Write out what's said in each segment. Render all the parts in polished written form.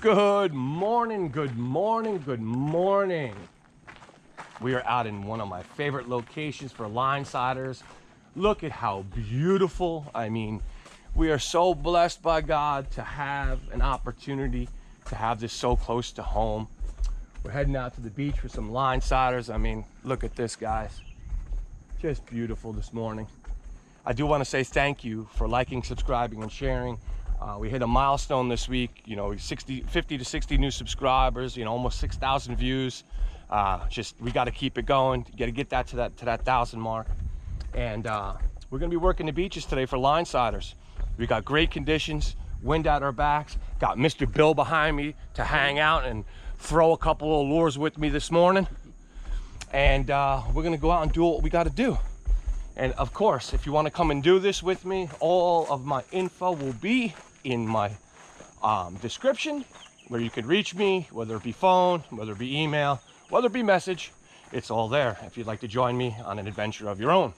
Good morning, good morning, good morning. We are out in one of my favorite locations for line siders. Look at how beautiful. I mean, we are so blessed by God to have an opportunity to have this so close to home. We're heading out to the beach for some line siders. I mean, look at this, guys. Just beautiful this morning. I do want to say thank you for liking, subscribing, and sharing. We hit a milestone this week, you know, 50 to 60 new subscribers, you know, almost 6,000 views. We got to keep it going. You got to get that to that 1,000 mark. And we're going to be working the beaches today for line siders. We got great conditions, wind at our backs. Got Mr. Bill behind me to hang out and throw a couple of lures with me this morning. And we're going to go out and do what we got to do. And of course, if you want to come and do this with me, all of my info will be in my description, where you can reach me, whether it be phone, whether it be email, whether it be message. It's all there if you'd like to join me on an adventure of your own.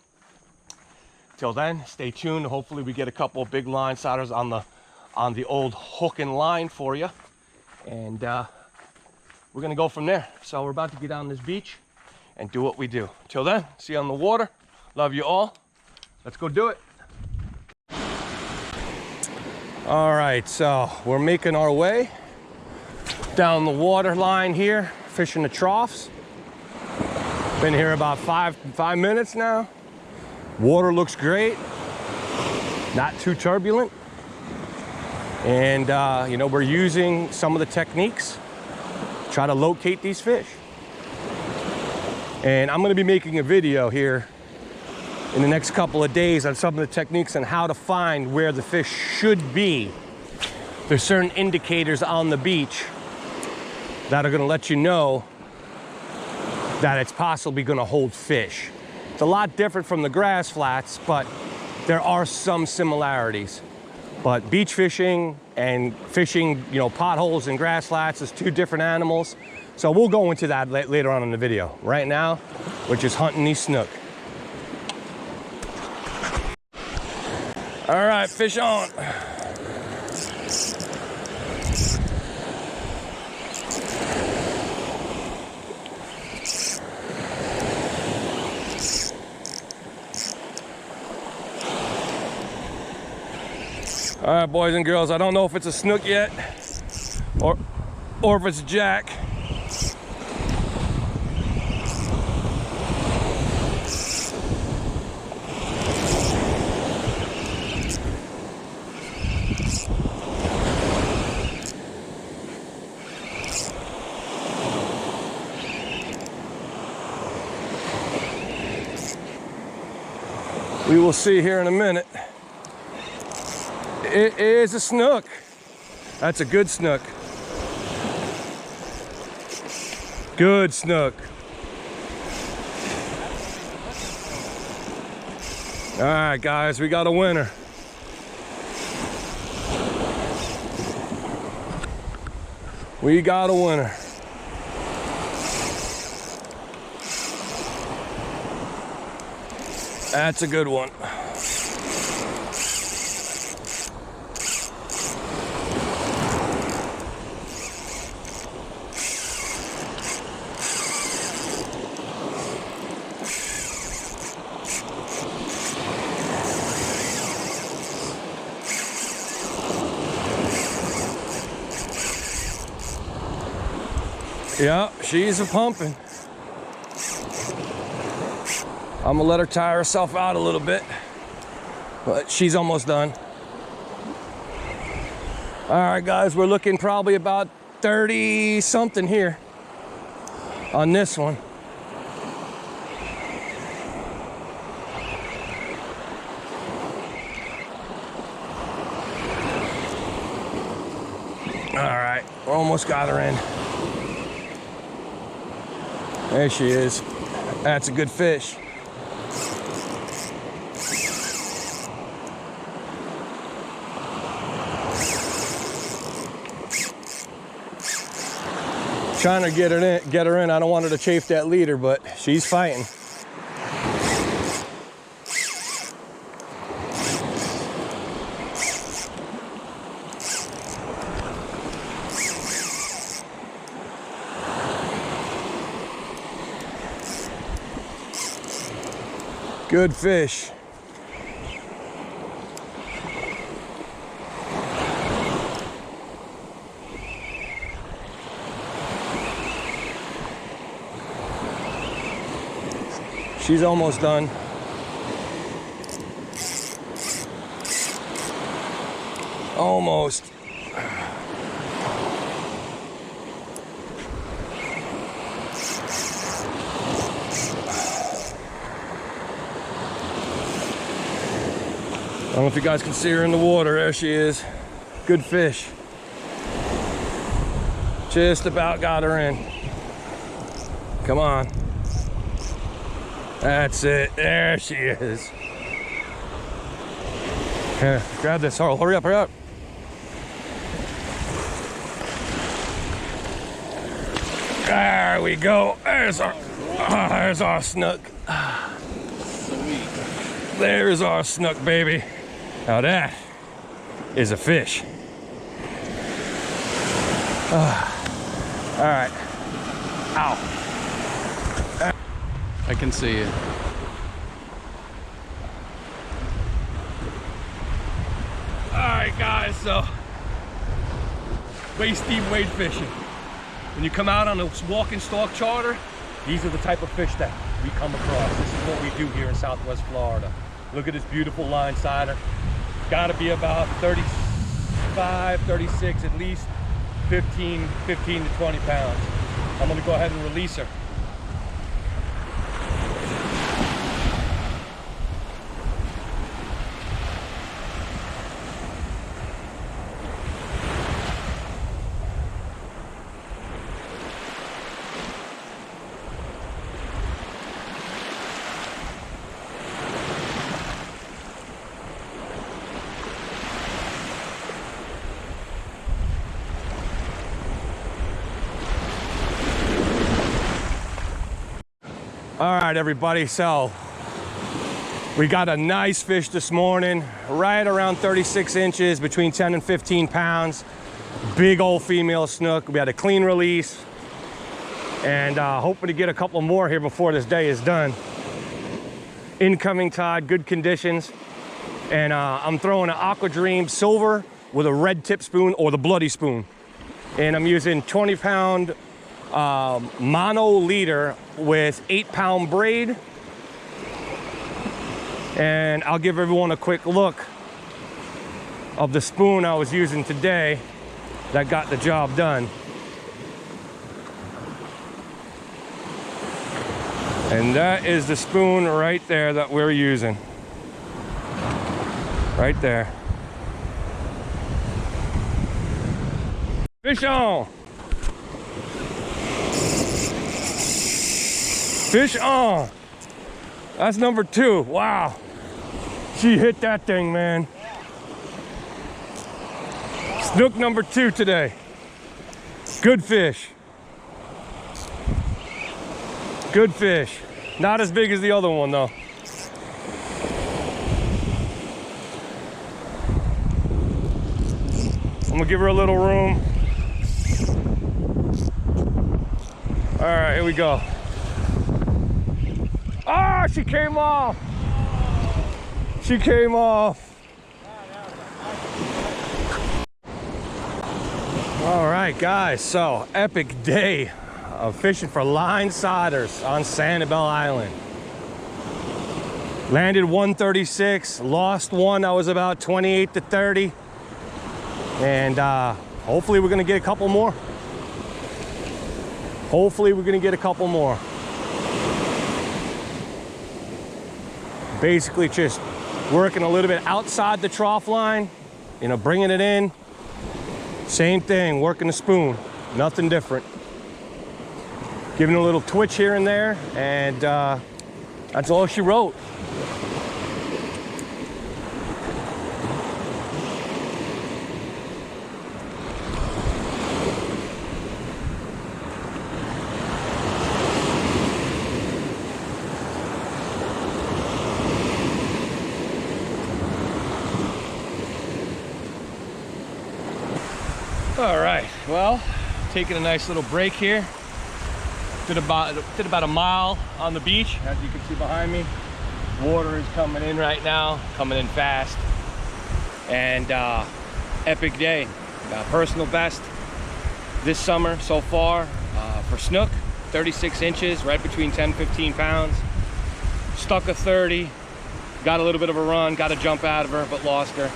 Till then, stay tuned. Hopefully we get a couple of big line siders on the old hook and line for you, and we're gonna go from there. So we're about to get on this beach and do what we do. Till then, see you on the water. Love you all. Let's go do it. All right, so we're making our way down the water line here, fishing the troughs. Been here about five minutes now. Water looks great, not too turbulent. And you know, we're using some of the techniques to try to locate these fish. And I'm gonna be making a video here in the next couple of days on some of the techniques on how to find where the fish should be. There's certain indicators on the beach that are gonna let you know that it's possibly gonna hold fish. It's a lot different from the grass flats, but there are some similarities. But beach fishing and fishing, you know, potholes and grass flats is two different animals. So we'll go into that later on in the video. Right now, we're just hunting these snook. All right, fish on. All right, boys and girls, I don't know if it's a snook yet or if it's a jack. We will see here in a minute. It is a snook. That's a good snook. Good snook. All right, guys, we got a winner. We got a winner. That's a good one. Yeah, she's a pumping. I'm gonna let her tire herself out a little bit, but she's almost done. All right, guys, we're looking probably about 30 something here on this one. All right, we almost got her in. There she is. That's a good fish. Trying to get her in. I don't want her to chafe that leader, but she's fighting. Good fish. She's almost done. Almost. I don't know if you guys can see her in the water. There she is. Good fish. Just about got her in. Come on. That's it. There she is. Here, grab this. Oh, hurry up, hurry up. There we go. There's our snook. Sweet. There's our snook, baby. Now that is a fish. All right. Ow. I can see it. All right, guys, so waist deep wade fishing. When you come out on a walk and stalk charter, these are the type of fish that we come across. This is what we do here in Southwest Florida. Look at this beautiful line sider. Got to be about 35, 36, at least 15 to 20 pounds. I'm gonna go ahead and release her. All right, everybody, so we got a nice fish this morning, right around 36 inches, between 10 and 15 pounds. Big old female snook. We had a clean release, and hoping to get a couple more here before this day is done. Incoming tide, good conditions, and I'm throwing an Aqua Dream silver with a red tip spoon or the bloody spoon, and I'm using 20-pound mono leader with 8-pound braid. And I'll give everyone a quick look of the spoon I was using today that got the job done. And that is the spoon right there that we're using. Right there. Fish on! Fish on. That's number 2. Wow. She hit that thing, man. Snook number 2 today. Good fish. Good fish. Not as big as the other one, though. I'm gonna give her a little room. All right, here we go. Ah, she came off. She came off. All right, guys, so epic day of fishing for line siders on Sanibel Island. Landed 136, lost one that was about 28 to 30. And hopefully we're gonna get a couple more. Hopefully we're gonna get a couple more. Basically just working a little bit outside the trough line, you know, bringing it in. Same thing, working the spoon, nothing different. Giving a little twitch here and there, and that's all she wrote. All right, well, taking a nice little break here. Did about a mile on the beach, as you can see behind me. Water is coming in right now, coming in fast. And epic day. Personal best this summer so far for Snook, 36 inches, right between 10-15 pounds. Stuck a 30, got a little bit of a run, got a jump out of her, but lost her.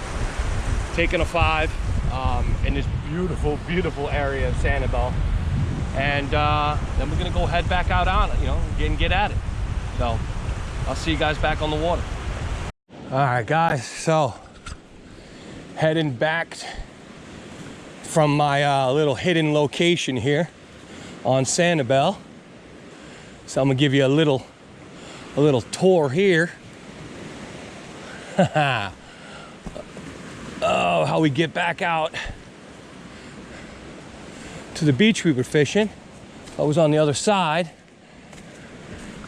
Taking a 5 in this beautiful, beautiful area of Sanibel. And then we're gonna go head back out on it, you know, and get at it. So I'll see you guys back on the water. All right, guys, so heading back from my little hidden location here on Sanibel. So I'm gonna give you a little tour here. Oh, how we get back out to the beach we were fishing. I was on the other side,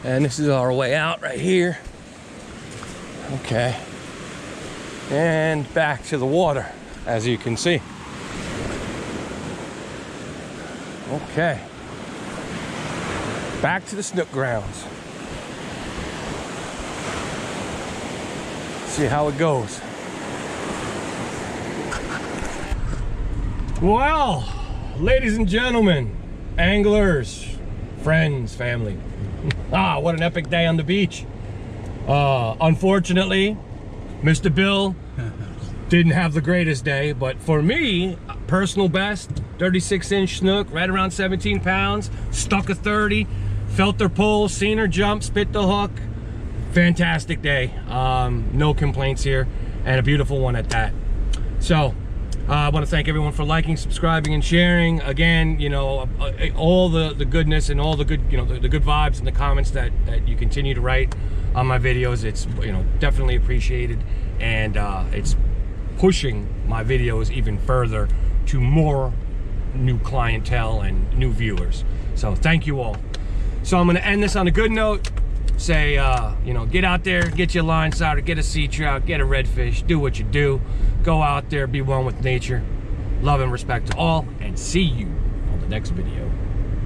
and this is our way out right here. Okay, and back to the water, as you can see. Okay, back to the Snook grounds. See how it goes. Well, ladies and gentlemen, anglers, friends, family. What an epic day on the beach. Unfortunately, Mr. Bill didn't have the greatest day, but for me, personal best, 36-inch Snook, right around 17 pounds, stuck a 30, felt her pull, seen her jump, spit the hook. Fantastic day. No complaints here, and a beautiful one at that. So I want to thank everyone for liking, subscribing, and sharing. Again, you know, all the goodness and all the good, you know, the good vibes and the comments that you continue to write on my videos. It's, you know, definitely appreciated, and it's pushing my videos even further to more new clientele and new viewers. So thank you all. So I'm going to end this on a good note. Say, you know, get out there, get your line sider, get a sea trout, get a redfish, do what you do. Go out there, be one with nature. Love and respect to all, and see you on the next video.